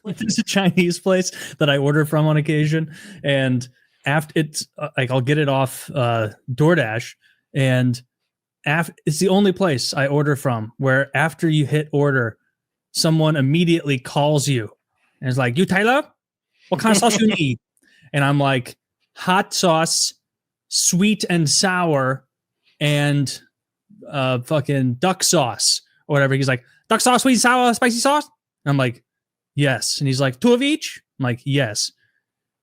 There's a Chinese place that I order from on occasion, and after it's like I'll get it off DoorDash, and it's the only place I order from where after you hit order, someone immediately calls you and is like, "You Tyler, what kind of sauce you need?" And I'm like, "Hot sauce, sweet and sour, and fucking duck sauce or whatever." He's like, "Duck sauce, sweet and sour, spicy sauce." And I'm like, "Yes." And he's like, "2 of each?" I'm like, "Yes."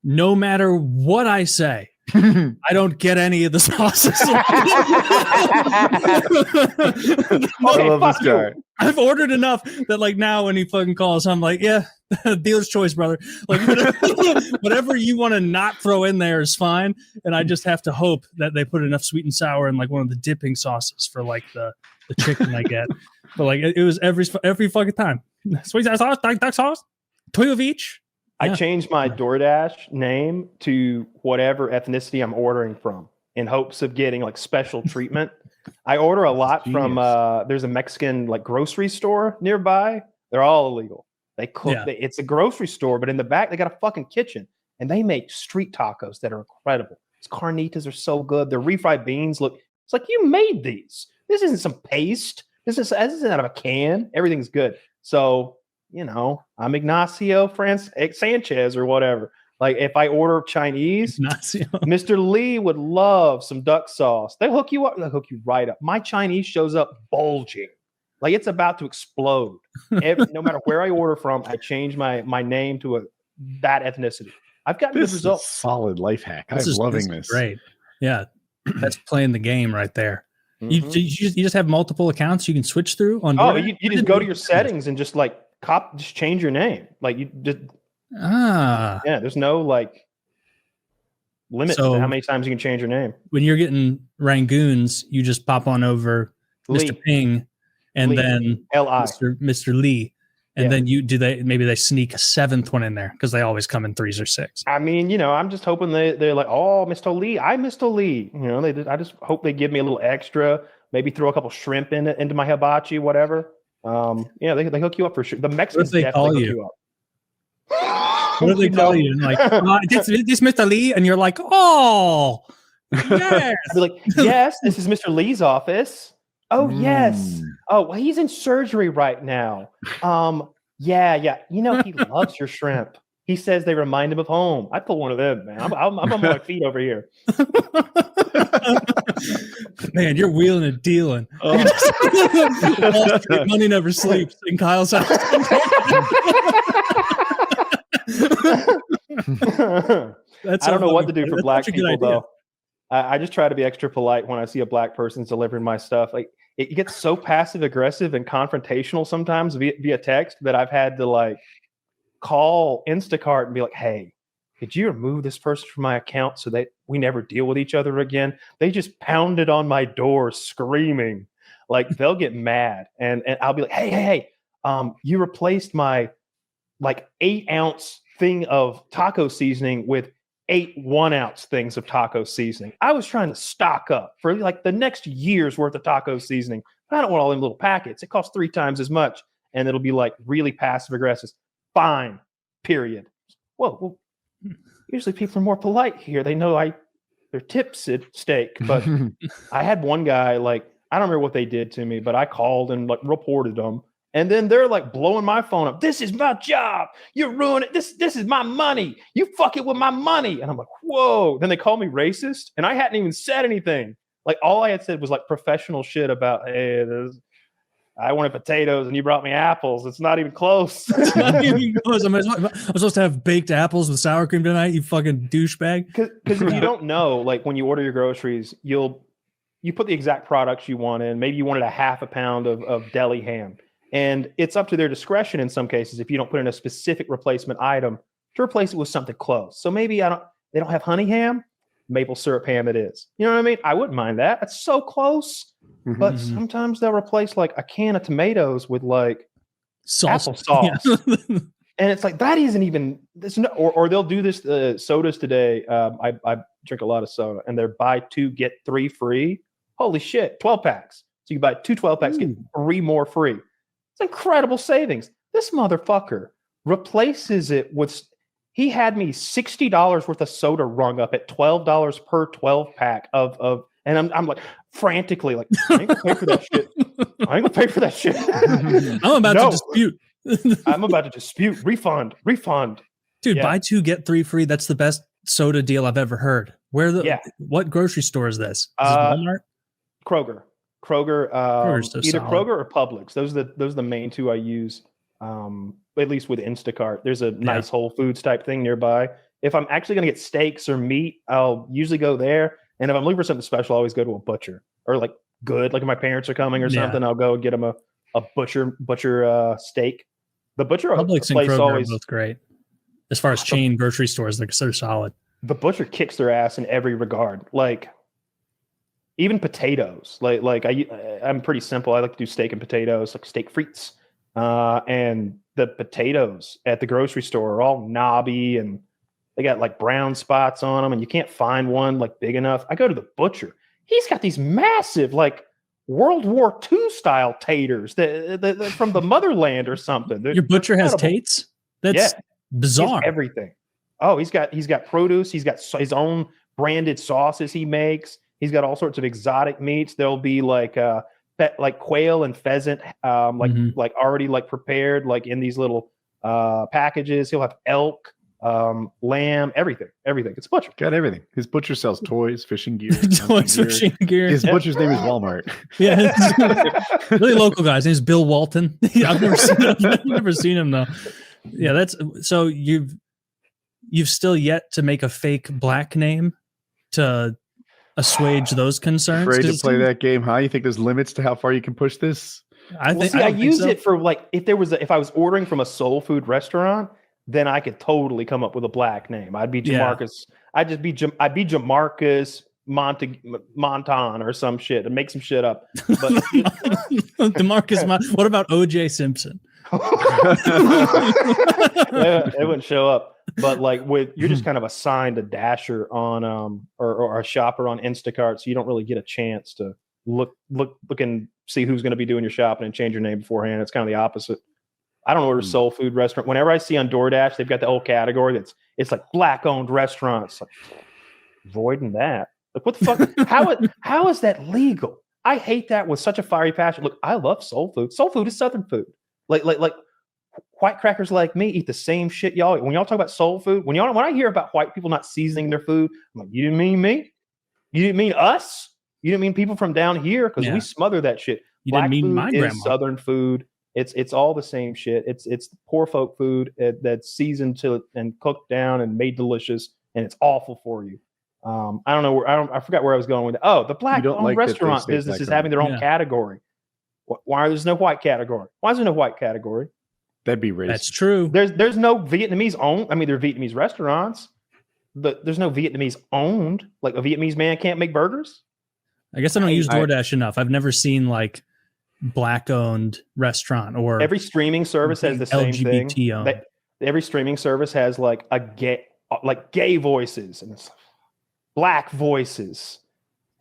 No matter what I say, I don't get any of the sauces. I love this guy. I've ordered enough that like now when he fucking calls, I'm like, yeah, dealer's choice, brother. Like whatever you want to not throw in there is fine. And I just have to hope that they put enough sweet and sour in like one of the dipping sauces for like the chicken I get. But like it was every fucking time. Sweet sauce, duck sauce, 2 of each. I changed my DoorDash name to whatever ethnicity I'm ordering from in hopes of getting like special treatment. I order a lot from there's a Mexican like grocery store nearby. They're all illegal. They cook. It's a grocery store, but in the back they got a fucking kitchen, and they make street tacos that are incredible. These carnitas are so good. Their refried beans look. It's like you made these. This isn't some paste. This isn't out of a can. Everything's good. So. You know, I'm Ignacio Sanchez or whatever. Like if I order Chinese, Mr. Lee would love some duck sauce. They hook you up. They hook you right up. My Chinese shows up bulging. Like it's about to explode. No matter where I order from, I change my name to that ethnicity. I've gotten good results. Solid life hack. I'm loving this. Great. Yeah. That's playing the game right there. Mm-hmm. You just have multiple accounts you can switch through on. Oh, you just go to your settings and just like just change your name. Like you just there's no like limit to how many times you can change your name. When you're getting Rangoons, you just pop on over Lee. Mr. Ping and then L.I. Mr. Lee. And then maybe they sneak a 7th one in there because they always come in 3s or 6s. I mean, you know, I'm just hoping they're like, oh, Mr. Lee, Mr. Lee. You know, I just hope they give me a little extra, maybe throw a couple shrimp into my hibachi, whatever. They hook you up for sure. The Mexicans definitely hook you up. What do they call you? And like, this Mr. Lee, and you're like, oh, yes. Be like, yes, this is Mr. Lee's office. Oh, yes. Oh, well, he's in surgery right now. Yeah. You know, he loves your shrimp. He says they remind him of home. I pull one of them, man. I'm on my feet over here. Man, you're wheeling and dealing. Money never sleeps in Kyle's house. I don't know what to do for black people, though. I just try to be extra polite when I see a black person delivering my stuff. Like it gets so passive aggressive and confrontational sometimes via text that I've had to like call Instacart and be like, "Hey, could you remove this person from my account so that we never deal with each other again?" They just pounded on my door screaming. Like they'll get mad and I'll be like, hey, you replaced my like 8-ounce thing of taco seasoning with 8 1-ounce things of taco seasoning. I was trying to stock up for like the next year's worth of taco seasoning. I don't want all them little packets. It costs 3 times as much. And it'll be like really passive aggressive. Fine. Period. Well, usually people are more polite here. They know their tips at stake. But I had one guy, like, I don't remember what they did to me, but I called and like reported them. And then they're like blowing my phone up. This is my job. You're ruining it. This is my money. You fuck it with my money. And I'm like, whoa. Then they call me racist. And I hadn't even said anything. Like all I had said was like professional shit about, hey, I wanted potatoes and you brought me apples. It's not even close. It's not even close. I'm supposed to have baked apples with sour cream tonight, you fucking douchebag. Because if you don't know, like when you order your groceries, you put the exact products you want in. Maybe you wanted a half a pound of deli ham. And it's up to their discretion in some cases if you don't put in a specific replacement item to replace it with something close. So maybe they don't have honey ham, maple syrup ham it is. You know what I mean? I wouldn't mind that. That's so close. Mm-hmm. But sometimes they'll replace like a can of tomatoes with like apple sauce. Yeah. And it's like, that isn't even, or they'll do this, sodas today. I drink a lot of soda and they're buy 2, get 3 free. Holy shit, 12 packs. So you buy 2 12 packs, get 3 more free. It's incredible savings. This motherfucker replaces it with. He had me $60 worth of soda rung up at $12 per 12 pack of, and I'm like frantically like, I ain't gonna pay for that shit. I ain't gonna pay for that shit. I'm about to dispute. I'm about to dispute. Refund. Dude, buy 2 get 3 free. That's the best soda deal I've ever heard. What grocery store is this? Is this Walmart? Kroger, so either solid. Kroger or Publix. Those are the main 2 I use. At least with Instacart, there's a nice Whole Foods type thing nearby. If I'm actually going to get steaks or meat, I'll usually go there. And if I'm looking for something special, I always go to a butcher or like if my parents are coming or something, I'll go get them a butcher steak. The butcher Publix and place Kroger always are both great. As far as chain grocery stores, they're so solid. The butcher kicks their ass in every regard. Like even potatoes, I'm pretty simple. I like to do steak and potatoes, like steak frites. And the potatoes at the grocery store are all knobby and they got like brown spots on them and you can't find one like big enough. I go to the butcher. He's got these massive, like World War II style taters that from the motherland or something. Your butcher has tates? That's bizarre. Everything. Oh, he's got produce. He's got his own branded sauces he makes. He's got all sorts of exotic meats. There'll be like quail and pheasant, like already like prepared, like in these little packages. He'll have elk, lamb, everything. It's a butcher. Got everything. His butcher sells toys, fishing gear. Fishing gear. His butcher's name is Walmart. Yeah, really local guy. His name's Bill Walton. I've never seen him though. Yeah, that's so you've still yet to make a fake black name to assuage those concerns. Afraid to play that game, huh? You think there's limits to how far you can push this? I use it for like if I was ordering from a soul food restaurant, then I could totally come up with a black name. I'd be Jamarcus. I'd be Jamarcus Montan or some shit and make some shit up. But Demarcus, what about OJ Simpson? It wouldn't show up. But like you're just kind of assigned a dasher on or a shopper on Instacart, so you don't really get a chance to look and see who's going to be doing your shopping and change your name beforehand. It's kind of the opposite. I don't order soul food restaurant. Whenever I see on DoorDash, they've got the whole category it's like black owned restaurants. Like, avoiding that. Like what the fuck? How is that legal? I hate that with such a fiery passion. Look, I love soul food. Soul food is Southern food. Like white crackers like me eat the same shit y'all eat. When y'all talk about soul food, when I hear about white people not seasoning their food, I'm like, you didn't mean me? You didn't mean us? You didn't mean people from down here? Because we smother that shit. You Black didn't mean food my is grandma. Southern food. It's all the same shit. It's poor folk food that's seasoned to and cooked down and made delicious, and it's awful for you. I don't know I forgot where I was going with it. Oh, the black restaurant business is having their own category. Why there's no white category? Why is there no white category? That'd be racist. That's true. There's no Vietnamese owned. I mean, there are Vietnamese restaurants, but there's no Vietnamese owned. Like a Vietnamese man can't make burgers. I guess I don't use DoorDash enough. I've never seen like black owned restaurant or every streaming service has the same LGBT thing. owned. Every streaming service has like gay voices and black voices.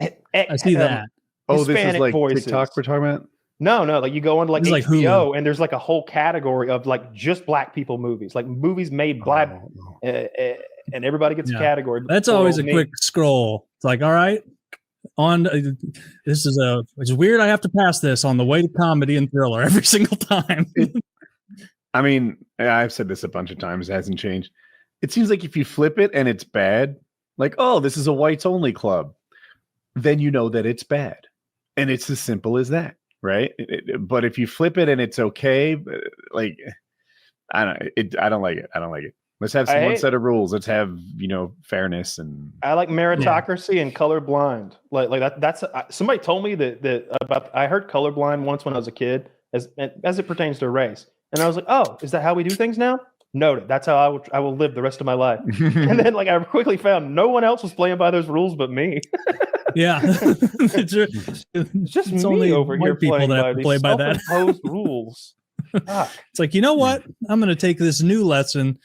I see that. Oh, this is Hispanic like voices. TikTok we're talking about? No, like you go into like This is HBO like and there's like a whole category of like just black people movies, like movies made black, and everybody gets a category. That's always a quick scroll. It's like, all right, it's weird. I have to pass this on the way to comedy and thriller every single time. I mean, I've said this a bunch of times. It hasn't changed. It seems like if you flip it and it's bad, like, oh, this is a whites only club, then you know that it's bad. And it's as simple as that. Right. But if you flip it and it's okay, like, I don't like it. Let's have one set of rules. Let's have, fairness. And I like meritocracy and colorblind. Like that's somebody told me that I heard colorblind once when I was a kid as it pertains to race. And I was like, oh, is that how we do things now? Noted. That's how I will live the rest of my life. And then like I quickly found no one else was playing by those rules but me. Yeah, it's just me only over here people playing that by these play by that self-imposed rules. It's like, you know what? I'm going to take this new lesson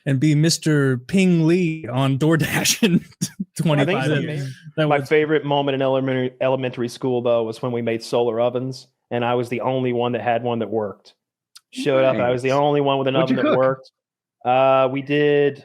and be Mr. Ping Lee on DoorDash in 25 years. My favorite moment in elementary school though was when we made solar ovens, and I was the only one that had one that worked. Showed up. I was the only one with an oven that worked. We did,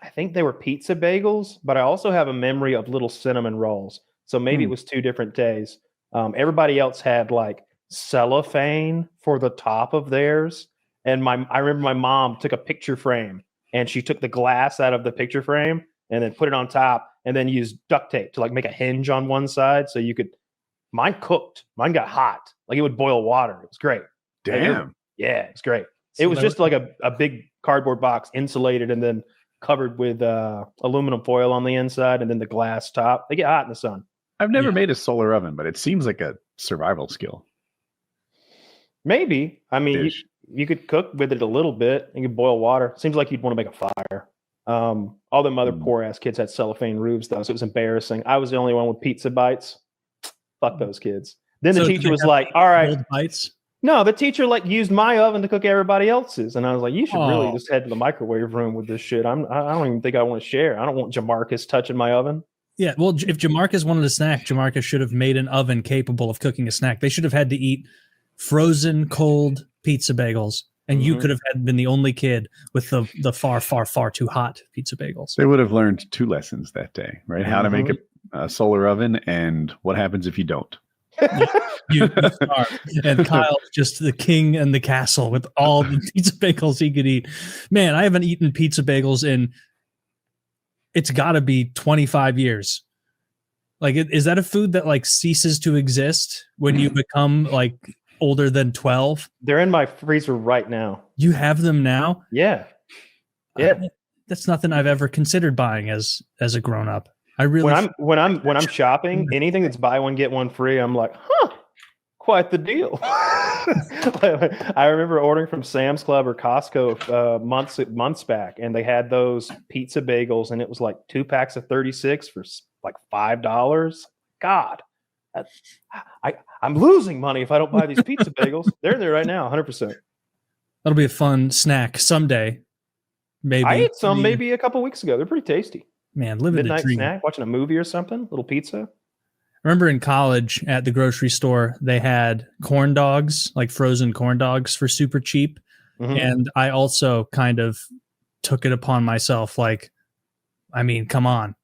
I think they were pizza bagels, but I also have a memory of little cinnamon rolls. So maybe it was 2 different days. Everybody else had like cellophane for the top of theirs. And I remember my mom took a picture frame and she took the glass out of the picture frame and then put it on top and then used duct tape to like make a hinge on one side. So you could, mine cooked. Mine got hot. Like it would boil water. It was great. Damn. Yeah, it's great. It was just like a big cardboard box, insulated and then covered with aluminum foil on the inside and then the glass top. They get hot in the sun. I've never made a solar oven, but it seems like a survival skill. Maybe. I mean, you could cook with it a little bit. You could boil water. Seems like you'd want to make a fire. All them other poor ass kids had cellophane roofs though, so it was embarrassing. I was the only one with pizza bites. Fuck those kids. Then the teacher was like, "All right, bites." No, the teacher like used my oven to cook everybody else's, and I was like, "You should really just head to the microwave room with this shit." I don't even think I want to share. I don't want Jamarcus touching my oven. Yeah, well, if Jamarcus wanted a snack, Jamarcus should have made an oven capable of cooking a snack. They should have had to eat frozen, cold pizza bagels, and you could have been the only kid with the far, far, far too hot pizza bagels. They would have learned 2 lessons that day, right? How to make a solar oven and what happens if you don't. you starve. And Kyle's just the king in the castle with all the pizza bagels he could eat. Man, I haven't eaten pizza bagels in, it's got to be 25 years. Like, is that a food that like ceases to exist when you become like older than 12? They're in my freezer right now. You have them now? Yeah. That's nothing I've ever considered buying as a grown up. I really when I'm shopping, anything that's buy one get one free, I'm like, quite the deal. I remember ordering from Sam's Club or Costco months back, and they had those pizza bagels, and it was like 2 packs of 36 for like $5. God, I'm losing money if I don't buy these pizza bagels. They're there right now, 100%. That'll be a fun snack someday. Maybe I ate some maybe a couple weeks ago. They're pretty tasty. Man, living midnight the dream. Snack, watching a movie or something, little pizza. I remember in college at the grocery store, they had corn dogs, like frozen corn dogs for super cheap. And I also kind of took it upon myself. Like, I mean, come on.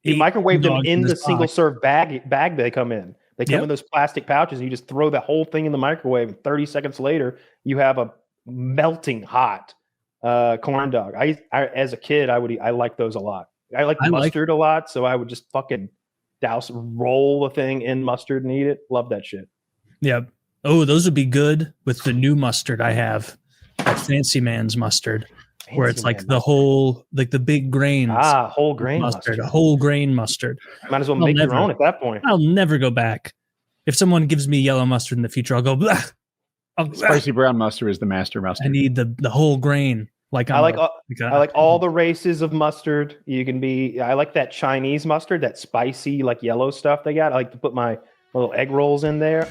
You microwave them in the single serve bag they come in. They come in those plastic pouches and you just throw the whole thing in the microwave. And 30 seconds later, you have a melting hot corn dog. I as a kid, I liked those a lot. I like mustard a lot, so I would just fucking roll the thing in mustard and eat it. Love that shit. Yeah. Oh, those would be good with the new mustard I have. That Fancy Man's mustard. Where it's like the whole, like the big grains. Whole grain mustard. A whole grain mustard. Might as well make your own at that point. I'll never go back. If someone gives me yellow mustard in the future, I'll go, blah. Spicy brown mustard is the master mustard. I need the whole grain. Like I like all the races of mustard. I like that Chinese mustard, that spicy like yellow stuff they got. I like to put my little egg rolls in there.